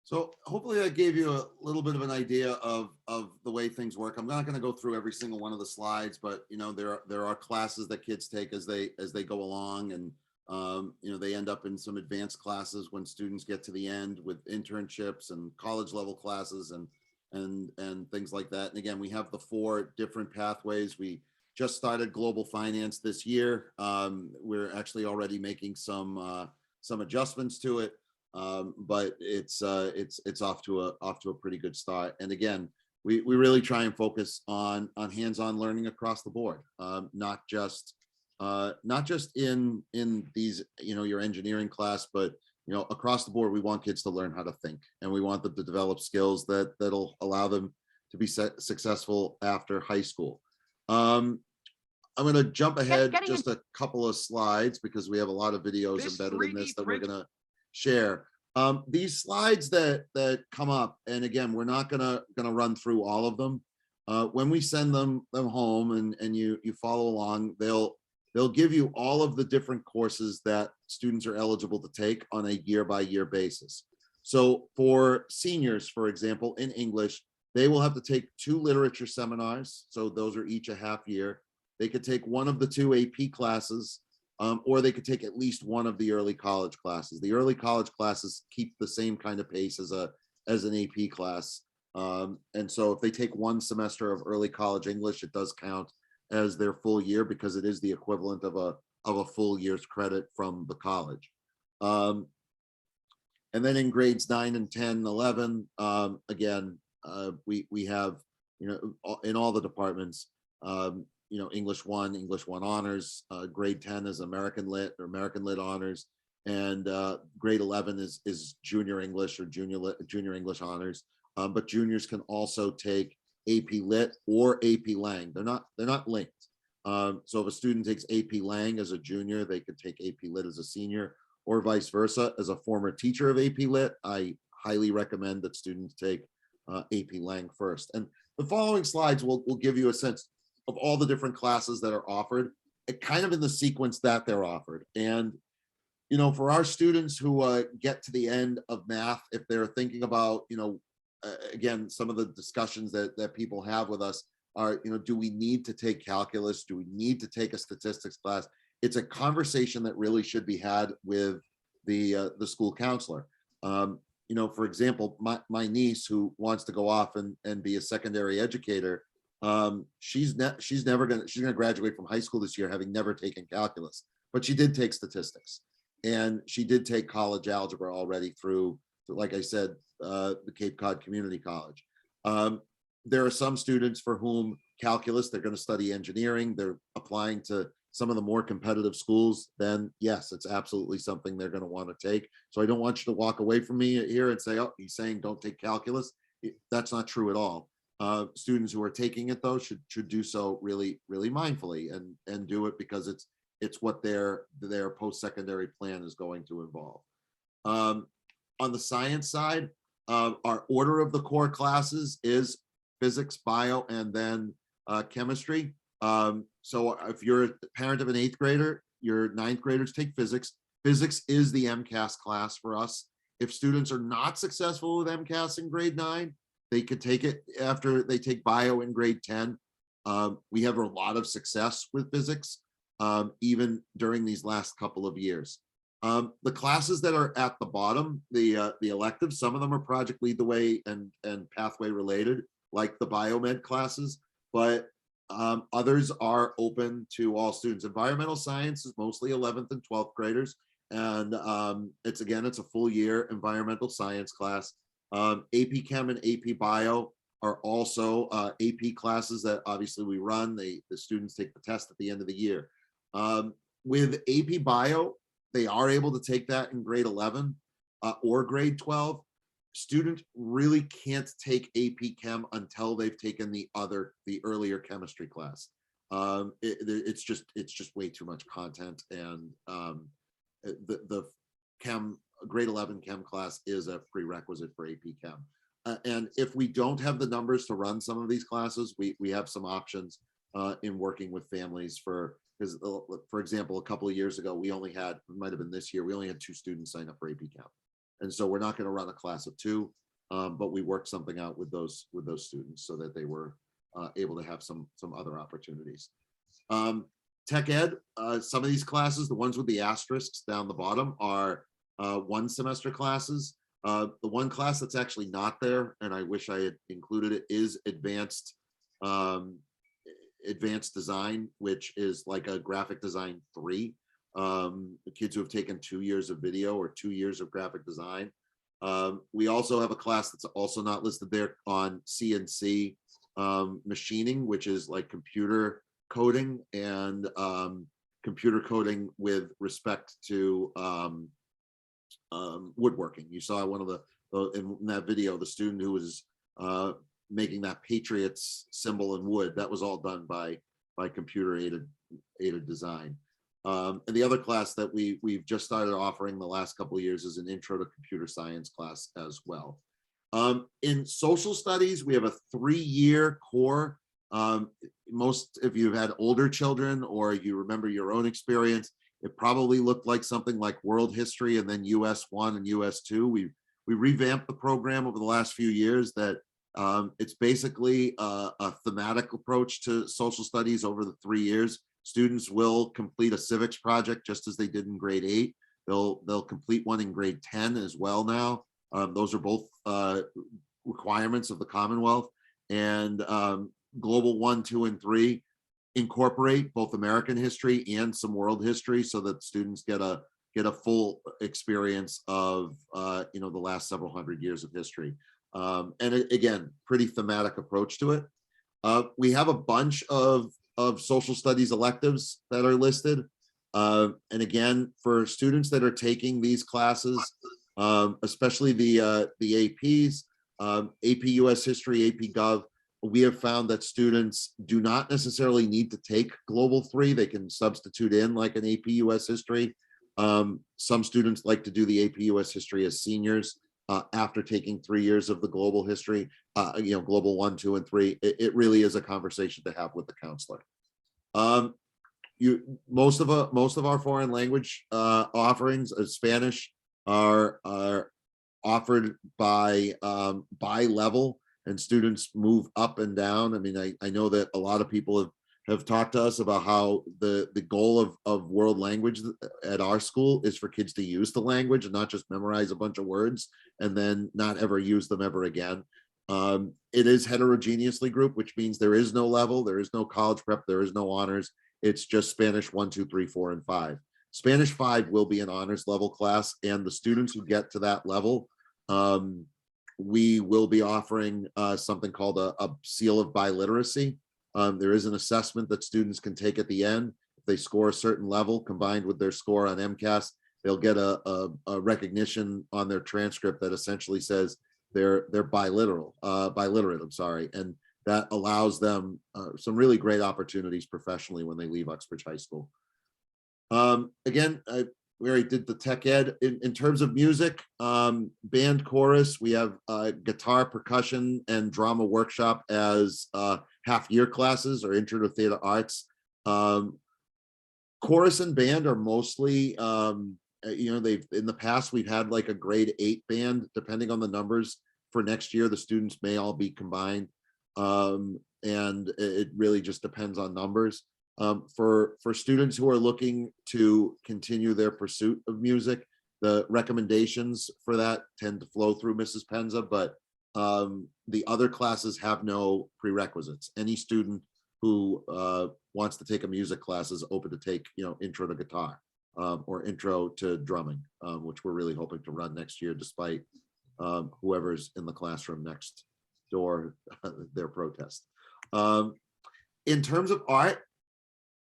So hopefully that gave you a little bit of an idea of the way things work. I'm not going to go through every single one of the slides, but there are classes that kids take as they go along, and they end up in some advanced classes when students get to the end with internships and college level classes and things like that. And again, we have the 4 different pathways. We just started global finance this year. We're actually already making some adjustments to it. But it's off to a pretty good start. And again, we really try and focus on hands-on learning across the board, not just in these your engineering class, but across the board. We want kids to learn how to think, and we want them to develop skills that'll allow them to be successful after high school. I'm going to jump ahead just a couple of slides because we have a lot of videos embedded in this that we're going to share. These slides that come up, and again, we're not gonna run through all of them. When we send them home and you follow along, they'll give you all of the different courses that students are eligible to take on a year-by-year basis. So for seniors, for example, in English, they will have to take 2 literature seminars. So those are each a half year. They could take one of the 2 AP classes, or they could take at least one of the early college classes. The early college classes keep the same kind of pace as an AP class. And so if they take one semester of early college English, it does count as their full year because it is the equivalent of a full year's credit from the college. And then in grades 9 and 10 and 11, again, we have, in all the departments, English 1 honors, grade 10 is American Lit or American Lit honors, and grade 11 is junior English or junior English honors. But juniors can also take AP Lit or AP Lang. They're not linked. So if a student takes AP Lang as a junior, they could take AP Lit as a senior, or vice versa. As a former teacher of AP Lit, I highly recommend that students take AP Lang first. And the following slides will give you a sense of all the different classes that are offered, kind of in the sequence that they're offered. And, for our students who get to the end of math, if they're thinking about, again, some of the discussions that people have with us are, do we need to take calculus? Do we need to take a statistics class? It's a conversation that really should be had with the school counselor. For example, my niece who wants to go off and be a secondary educator, she's gonna graduate from high school this year having never taken calculus, but she did take statistics, and she did take college algebra already through, like I said, the Cape Cod Community College. There are some students for whom calculus, they're going to study engineering, they're applying to some of the more competitive schools, then yes, it's absolutely something they're going to want to take. So I don't want you to walk away from me here and say, oh, he's saying don't take calculus. That's not true at all. Students who are taking it though should do so really mindfully and do it because it's what their post-secondary plan is going to involve. On the science side, our order of the core classes is physics, bio, and then chemistry. So if you're a parent of an 8th grader, your 9th graders take physics. Physics is the MCAS class for us. If students are not successful with MCAS in grade 9, they could take it after they take bio in grade 10. We have a lot of success with physics, even during these last couple of years. The classes that are at the bottom, the electives, some of them are Project Lead the Way and pathway related, like the biomed classes, but others are open to all students. Environmental science is mostly 11th and 12th graders, and it's a full year environmental science class. AP Chem and AP Bio are also AP classes that obviously we run. The students take the test at the end of the year. With AP Bio, they are able to take that in grade 11 or grade 12. students really can't take AP Chem until they've taken the earlier chemistry class. It's just way too much content, and the grade 11 Chem class is a prerequisite for AP Chem. And if we don't have the numbers to run some of these classes, we have some options in working with families because, for example, a couple of years ago, we only had, it might have been this year, we only had 2 students sign up for AP Chem. And so we're not going to run a class of 2, but we worked something out with those students so that they were able to have some other opportunities. Tech Ed, some of these classes, the ones with the asterisks down the bottom, are 1 semester classes. The one class that's actually not there, and I wish I had included it, is advanced design, which is like a graphic design 3. The kids who have taken 2 years of video or 2 years of graphic design. We also have a class that's also not listed there on CNC machining, which is like computer coding and computer coding with respect to woodworking. You saw one of the in that video, the student who was making that Patriots symbol in wood. That was all done by computer aided design. And the other class that we've just started offering the last couple of years is an intro to computer science class as well. In social studies, we have a 3-year core. Most, if you've had older children or you remember your own experience, it probably looked like something like world history and then US 1 and US 2. We revamped the program over the last few years that it's basically a thematic approach to social studies over the 3 years. Students will complete a civics project just as they did in grade 8. They'll complete one in grade 10 as well now. Those are both requirements of the Commonwealth. And Global 1, 2, and 3 incorporate both American history and some world history so that students get a full experience of the last several hundred years of history. And again, pretty thematic approach to it. We have a bunch of social studies electives that are listed. And again, for students that are taking these classes, especially the APs, AP US History, AP Gov, we have found that students do not necessarily need to take Global 3. They can substitute in like an AP US History. Some students like to do the AP US History as seniors after taking 3 years of the global history, Global 1, 2, and 3. It really is a conversation to have with the counselor. Most of our foreign language offerings, Spanish, are offered by level, and students move up and down. I mean, I know that a lot of people have talked to us about how the goal of world language at our school is for kids to use the language and not just memorize a bunch of words and then not ever use them ever again. It is heterogeneously grouped, which means there is no level, there is no college prep, there is no honors. It's just Spanish 1, 2, 3, 4, and 5. Spanish 5 will be an honors level class, and the students who get to that level, we will be offering something called a seal of biliteracy. There is an assessment that students can take at the end. If they score a certain level combined with their score on MCAS, they'll get a recognition on their transcript that essentially says they're biliterate, I'm sorry. And that allows them some really great opportunities professionally when they leave Uxbridge High School. Again, we already did the tech ed. In terms of music, band, chorus, we have guitar, percussion, and drama workshop as half-year classes or intro to theater arts. Chorus and band are mostly, they've in the past we've had like a grade 8 band. Depending on the numbers for next year, the students may all be combined, and it really just depends on numbers. For students who are looking to continue their pursuit of music, the recommendations for that tend to flow through Mrs. Penza, but the other classes have no prerequisites. Any student who wants to take a music class is open to take, intro to guitar or intro to drumming, which we're really hoping to run next year, despite whoever's in the classroom next door, their protest. In terms of art,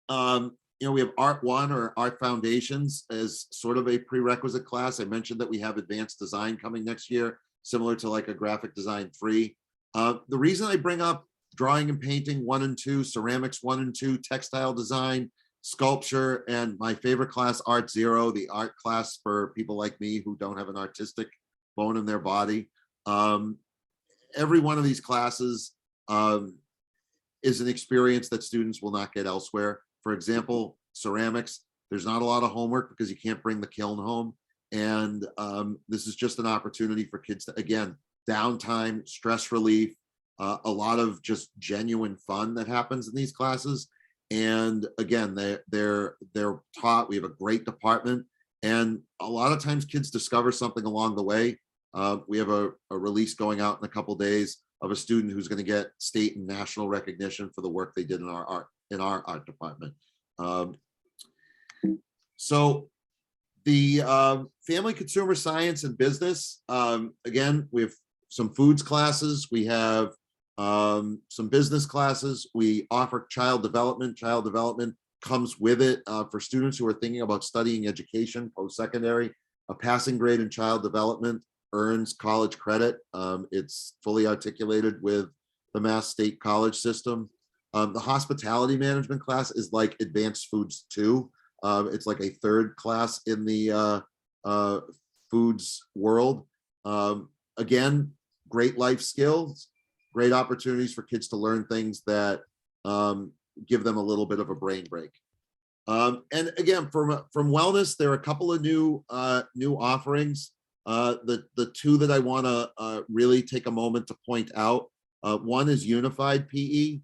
we have Art 1 or Art Foundations as sort of a prerequisite class. I mentioned that we have advanced design coming next year. similar to like a graphic design 3. The reason I bring up drawing and painting 1 and 2, ceramics 1 and 2, textile design, sculpture, and my favorite class, Art Zero, the art class for people like me who don't have an artistic bone in their body. Every one of these classes is an experience that students will not get elsewhere. For example, ceramics, there's not a lot of homework because you can't bring the kiln home. And this is just an opportunity for kids to, again, downtime, stress relief, a lot of just genuine fun that happens in these classes. And again, they're taught. We have a great department, and a lot of times kids discover something along the way. We have a release going out in a couple days of a student who's going to get state and national recognition for the work they did in our art department. So the family, consumer science, and business. Again, we have some foods classes. We have some business classes. We offer child development. Child development comes with it for students who are thinking about studying education, post-secondary. A passing grade in child development earns college credit. It's fully articulated with the Mass State College system. The hospitality management class is like advanced foods 2. It's like a 3rd class in the foods world. Again, great life skills, great opportunities for kids to learn things that give them a little bit of a brain break. And again, from wellness, there are a couple of new offerings. The 2 that I want to really take a moment to point out. One is unified PE.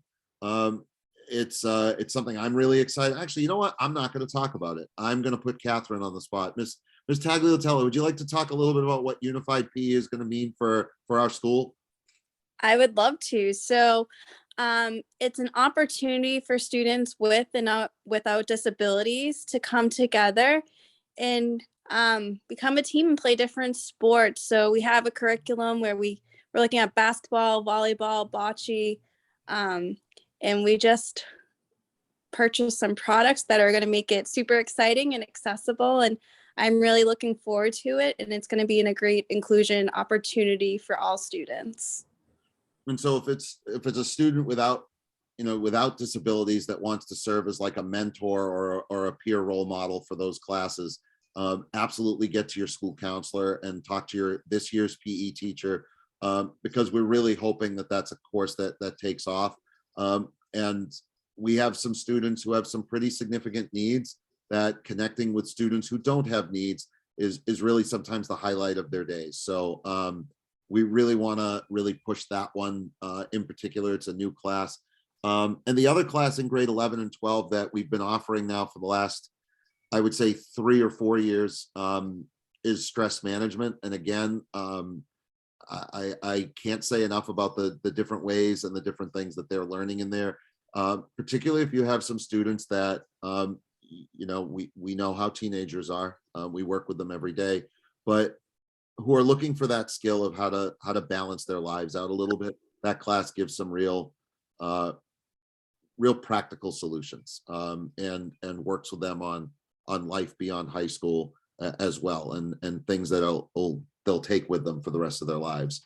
It's something I'm really excited. Actually, you know what? I'm not going to talk about it. I'm going to put Catherine on the spot. Ms. Tagliatella, would you like to talk a little bit about what unified PE is going to mean for our school? I would love to. So it's an opportunity for students with and without disabilities to come together and become a team and play different sports. So we have a curriculum where we're looking at basketball, volleyball, bocce, and we just purchased some products that are going to make it super exciting and accessible. And I'm really looking forward to it. And it's going to be a great inclusion opportunity for all students. And so if it's a student without disabilities that wants to serve as like a mentor or a peer role model for those classes, absolutely get to your school counselor and talk to this year's PE teacher, because we're really hoping that that's a course that takes off. And we have some students who have some pretty significant needs, that connecting with students who don't have needs is really sometimes the highlight of their days. So we really want to push that one in particular. It's a new class. And the other class in grade 11 and 12 that we've been offering now for the last, I would say 3 or 4 years, is stress management. And again, I can't say enough about the different ways and the different things that they're learning in there, particularly if you have some students that, we know how teenagers are. We work with them every day, but who are looking for that skill of how to balance their lives out a little bit. That class gives some real practical solutions, and works with them on life beyond high school as well, and things that they'll take with them for the rest of their lives.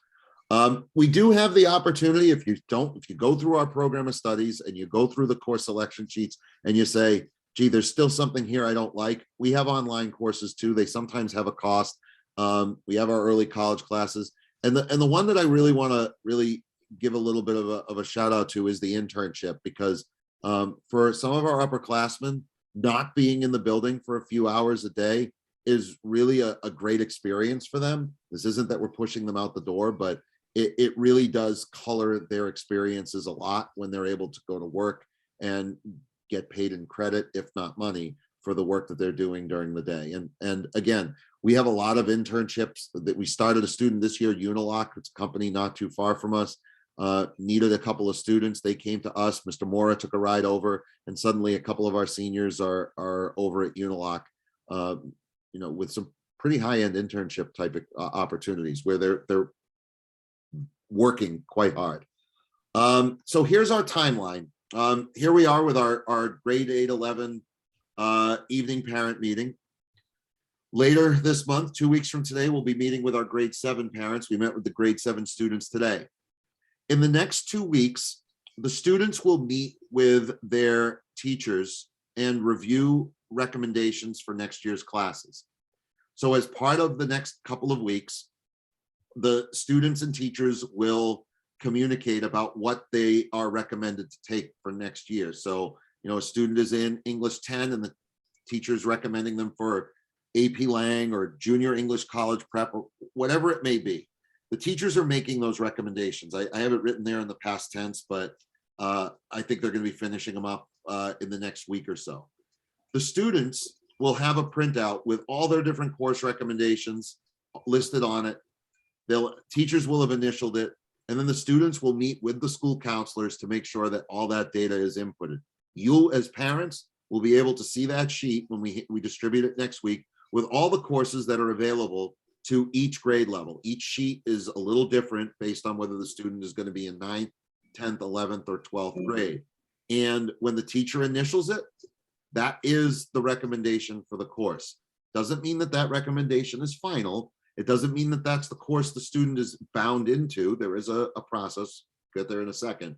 We do have the opportunity, if you go through our program of studies and you go through the course selection sheets and you say, gee, there's still something here I don't like, we have online courses too. They sometimes have a cost. We have our early college classes, and the one that I really want to give a little bit of a shout out to is the internship, because for some of our upperclassmen, not being in the building for a few hours a day is really a great experience for them. This isn't that we're pushing them out the door, but it really does color their experiences a lot when they're able to go to work and get paid in credit, if not money, for the work that they're doing during the day. And again, we have a lot of internships that we started. A student this year, Unilock, it's a company not too far from us, needed a couple of students. They came to us. Mr. Mora took a ride over, and suddenly a couple of our seniors are over at Unilock, with some pretty high-end internship type of opportunities where they're working quite hard. So here's our timeline. Here we are with our grade 8-11 evening parent meeting. Later this month, 2 weeks from today, we'll be meeting with our grade 7 parents. We met with the grade 7 students today. In the next 2 weeks, the students will meet with their teachers and review recommendations for next year's classes. So as part of the next couple of weeks, the students and teachers will communicate about what they are recommended to take for next year. So, a student is in English 10 and the teacher is recommending them for AP Lang or junior English college prep or whatever it may be. The teachers are making those recommendations. I have it written there in the past tense, but I think they're going to be finishing them up in the next week or so. The students will have a printout with all their different course recommendations listed on it. Teachers will have initialed it, and then the students will meet with the school counselors to make sure that all that data is inputted. You as parents will be able to see that sheet when we distribute it next week with all the courses that are available to each grade level. Each sheet is a little different based on whether the student is going to be in 9th, 10th, 11th, or 12th grade. And when the teacher initials it, that is the recommendation for the course. Doesn't mean that that recommendation is final. It doesn't mean that that's the course the student is bound into. There is a process, get there in a second.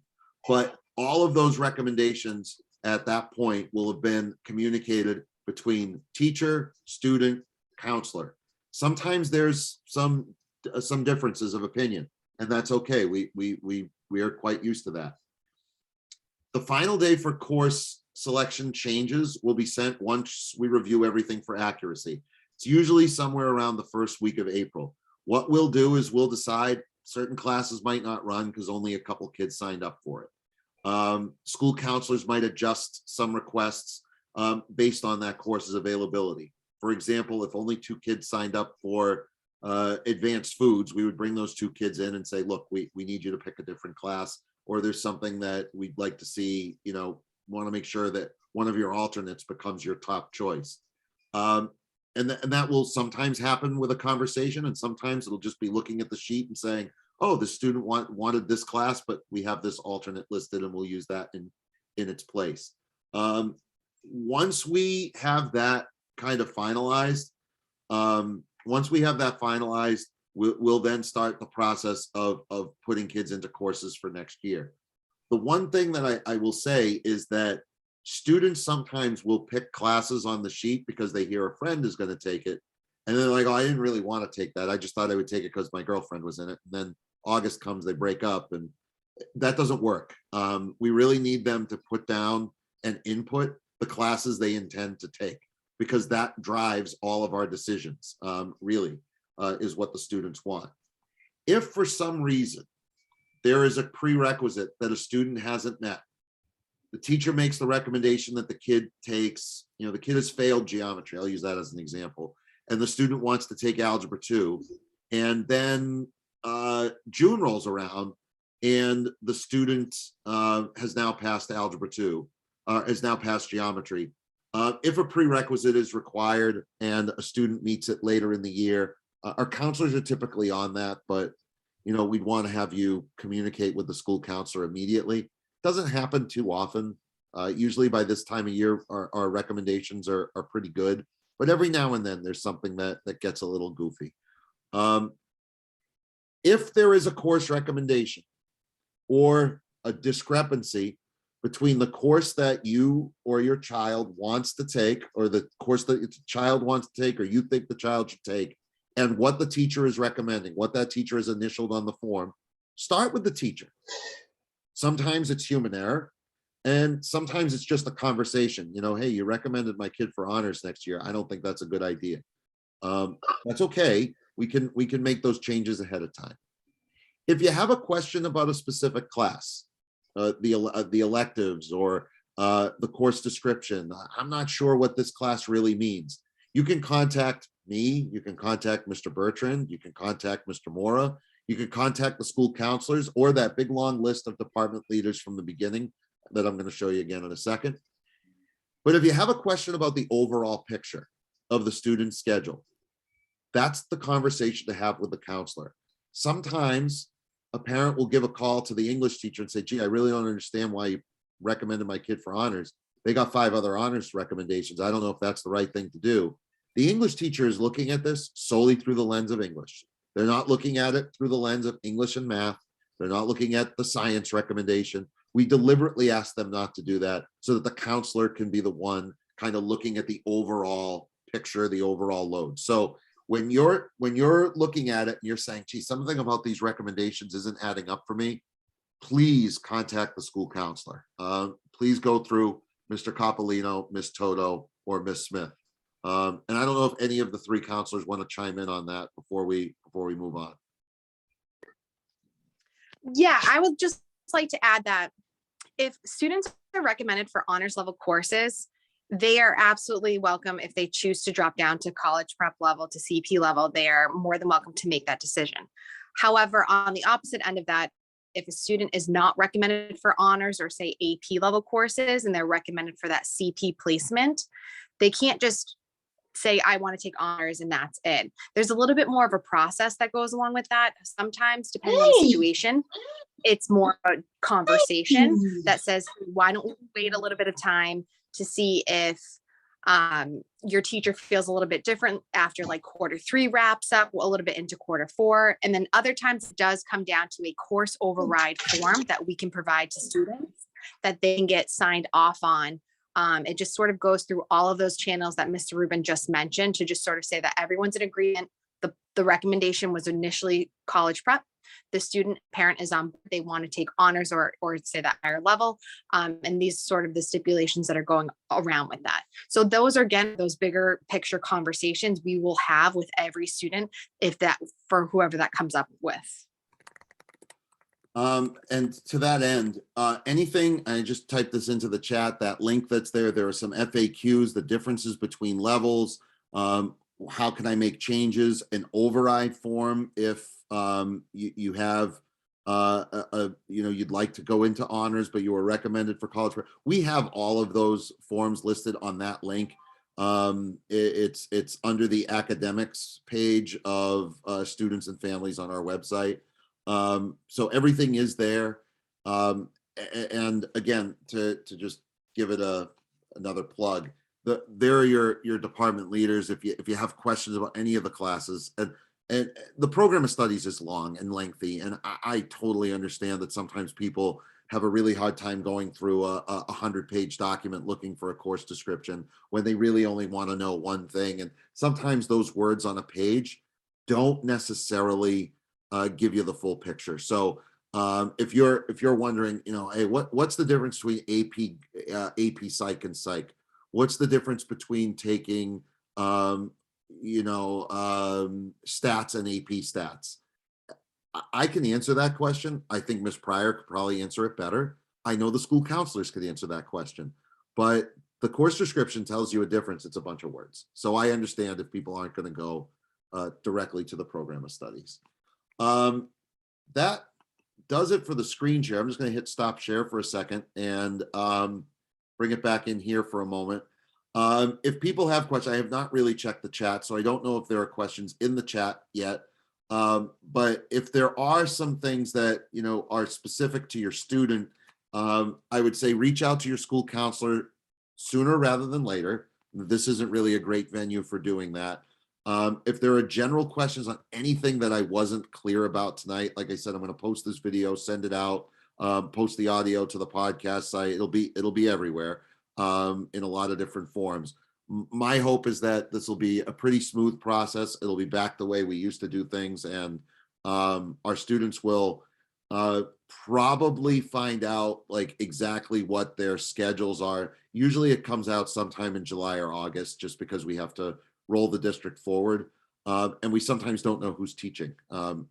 But all of those recommendations at that point will have been communicated between teacher, student, counselor. Sometimes there's some differences of opinion, and that's okay. We are quite used to that. The final day for course selection changes will be sent once we review everything for accuracy. It's usually somewhere around the first week of April. What we'll do is we'll decide certain classes might not run because only a couple kids signed up for it. School counselors might adjust some requests based on that course's availability. For example, if only 2 kids signed up for advanced foods, we would bring those 2 kids in and say, look, we need you to pick a different class, or there's something that we'd like to see, want to make sure that one of your alternates becomes your top choice. And that will sometimes happen with a conversation, and sometimes it'll just be looking at the sheet and saying, oh, the student wanted this class, but we have this alternate listed and we'll use that in its place. Once we have that kind of finalized, we'll then start the process of putting kids into courses for next year. The one thing that I will say is that students sometimes will pick classes on the sheet because they hear a friend is going to take it. And they're like, oh, I didn't really want to take that. I just thought I would take it because my girlfriend was in it. And then August comes, they break up, and that doesn't work. We really need them to put down and input the classes they intend to take, because that drives all of our decisions, really, is what the students want. If for some reason there is a prerequisite that a student hasn't met, the teacher makes the recommendation that the kid takes, the kid has failed geometry, I'll use that as an example, and the student wants to take algebra 2, and then June rolls around and the student has now passed algebra 2, has now passed geometry. If a prerequisite is required and a student meets it later in the year, our counselors are typically on that, but we'd want to have you communicate with the school counselor immediately. Doesn't happen too often. Usually by this time of year, our recommendations are pretty good, but every now and then there's something that gets a little goofy. If there is a course recommendation or a discrepancy between the course that you or your child wants to take, or the course that the child wants to take, or you think the child should take, and what the teacher is recommending, what that teacher has initialed on the form, start with the teacher. Sometimes it's human error, and sometimes it's just a conversation. Hey, you recommended my kid for honors next year. I don't think that's a good idea. That's okay. We can make those changes ahead of time. If you have a question about a specific class, the electives or the course description, I'm not sure what this class really means, you can contact me, you can contact Mr. Bertrand, you can contact Mr. Mora, you can contact the school counselors or that big long list of department leaders from the beginning that I'm going to show you again in a second. But if you have a question about the overall picture of the student schedule, that's the conversation to have with the counselor. Sometimes a parent will give a call to the English teacher and say, gee, I really don't understand why you recommended my kid for honors. They got 5 other honors recommendations. I don't know if that's the right thing to do. The English teacher is looking at this solely through the lens of English. They're not looking at it through the lens of English and math. They're not looking at the science recommendation. We deliberately ask them not to do that so that the counselor can be the one kind of looking at the overall picture, the overall load. So when you're looking at it and you're saying, gee, something about these recommendations isn't adding up for me, please contact the school counselor. Please go through Mr. Coppolino, Miss Toto, or Miss Smith. And I don't know if any of the three counselors want to chime in on that before we move on. Yeah, I would just like to add that if students are recommended for honors level courses, they are absolutely welcome. If they choose to drop down to college prep level, to CP level, they are more than welcome to make that decision. However, on the opposite end of that, if a student is not recommended for honors or say AP level courses and they're recommended for that CP placement, they can't just say, I want to take honors and that's it. There's a little bit more of a process that goes along with that. Sometimes, depending on the situation, it's more a conversation that says, why don't we wait a little bit of time to see if your teacher feels a little bit different after like Q3 wraps up, a little bit into Q4. And then other times it does come down to a course override form that we can provide to students that they can get signed off on. It just sort of goes through all of those channels that Mr. Rubin just mentioned to just sort of say that everyone's in agreement. The recommendation was initially college prep. The student parent is on, they want to take honors or say that higher level. And these sort of the stipulations that are going around with that. So those are, again, those bigger picture conversations we will have with every student for whoever that comes up with. And to that end, anything, I just typed this into the chat, that link that's there are some FAQs, the differences between levels. How can I make changes? An override form if you have you'd like to go into honors, but you were recommended for college prep. We have all of those forms listed on that link. It's under the academics page of students and families on our website. So everything is there. And again, to just give it another plug, there are your department leaders if you have questions about any of the classes. And the program of studies is long and lengthy, and I totally understand that sometimes people have a really hard time going through a 100-page document looking for a course description when they really only want to know one thing. And sometimes those words on a page don't necessarily give you the full picture. So if you're wondering, hey, what's the difference between AP Psych and Psych? What's the difference between taking stats and AP stats? I can answer that question. I think Ms. Pryor could probably answer it better. I know the school counselors could answer that question, but the course description tells you a difference. It's a bunch of words. So I understand if people aren't going to go directly to the program of studies. That does it for the screen share. I'm just going to hit stop share for a second and bring it back in here for a moment. If people have questions, I have not really checked the chat, so I don't know if there are questions in the chat yet. But if there are some things that, are specific to your student, I would say reach out to your school counselor sooner rather than later. This isn't really a great venue for doing that. If there are general questions on anything that I wasn't clear about tonight, like I said, I'm going to post this video, send it out, post the audio to the podcast site. It'll be everywhere in a lot of different forms. My hope is that this will be a pretty smooth process. It'll be back the way we used to do things, and our students will probably find out like exactly what their schedules are. Usually it comes out sometime in July or August, just because we have to roll the district forward. And we sometimes don't know who's teaching.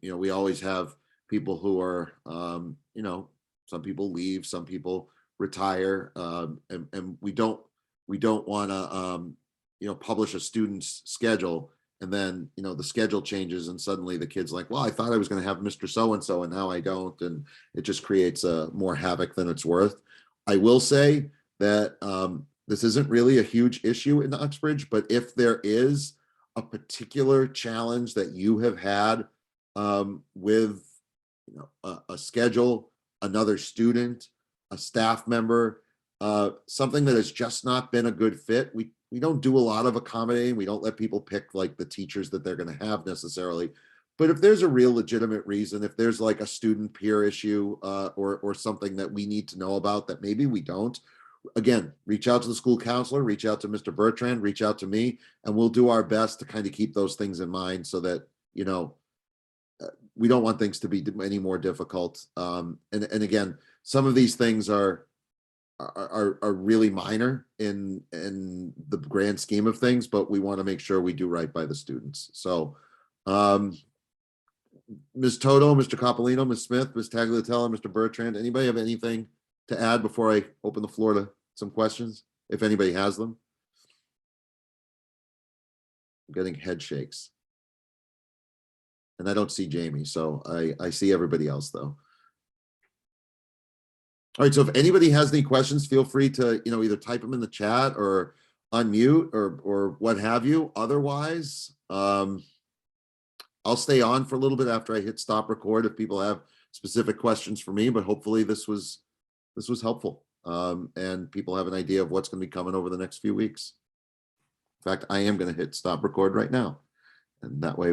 We always have people who are, some people leave, some people retire, and we don't want to, publish a student's schedule and then, the schedule changes and suddenly the kid's like, well, I thought I was going to have Mr. So-and-so and now I don't. And it just creates more havoc than it's worth. I will say that this isn't really a huge issue in Uxbridge, but if there is a particular challenge that you have had with a schedule, another student, a staff member, something that has just not been a good fit, we don't do a lot of accommodating. We don't let people pick like the teachers that they're going to have necessarily. But if there's a real legitimate reason, if there's like a student peer issue or something that we need to know about that maybe we don't, again, reach out to the school counselor, reach out to Mr. Bertrand, reach out to me, and we'll do our best to kind of keep those things in mind so that, you know, we don't want things to be any more difficult. And again, some of these things are really minor in the grand scheme of things, but we want to make sure we do right by the students. So, Ms. Toto, Mr. Coppolino, Ms. Smith, Ms. Tagliatella, Mr. Bertrand, anybody have anything to add before I open the floor to some questions, if anybody has them? I'm getting head shakes. And I don't see Jamie, so I see everybody else though. All right, so if anybody has any questions, feel free to, you know, either type them in the chat or unmute or what have you. Otherwise, I'll stay on for a little bit after I hit stop record if people have specific questions for me, but hopefully this was helpful. And people have an idea of what's going to be coming over the next few weeks. In fact, I am going to hit stop record right now. And that way